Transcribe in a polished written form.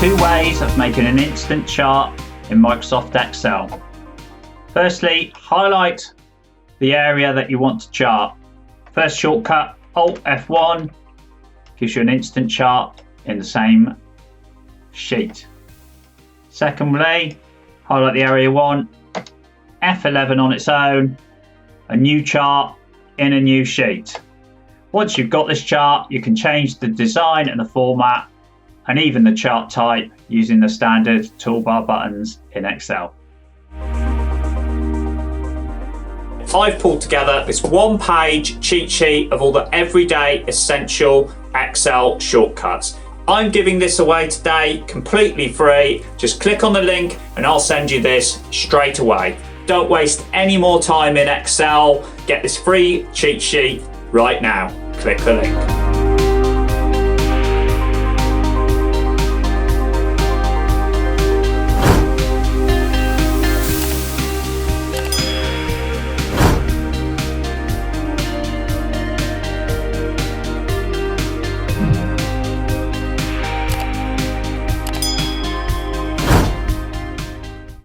two ways of making an instant chart in Microsoft Excel. Firstly, highlight the area that you want to chart. First shortcut, Alt F1, gives you an instant chart in the same sheet. Secondly, highlight the area you want, F11 on its own, a new chart in a new sheet. Once you've got this chart, you can change the design and the format and even the chart type using the standard toolbar buttons in Excel. I've pulled together this one-page cheat sheet of all the everyday essential Excel shortcuts. I'm giving this away today completely free. Just click on the link and I'll send you this straight away. Don't waste any more time in Excel. Get this free cheat sheet right now. Click the link.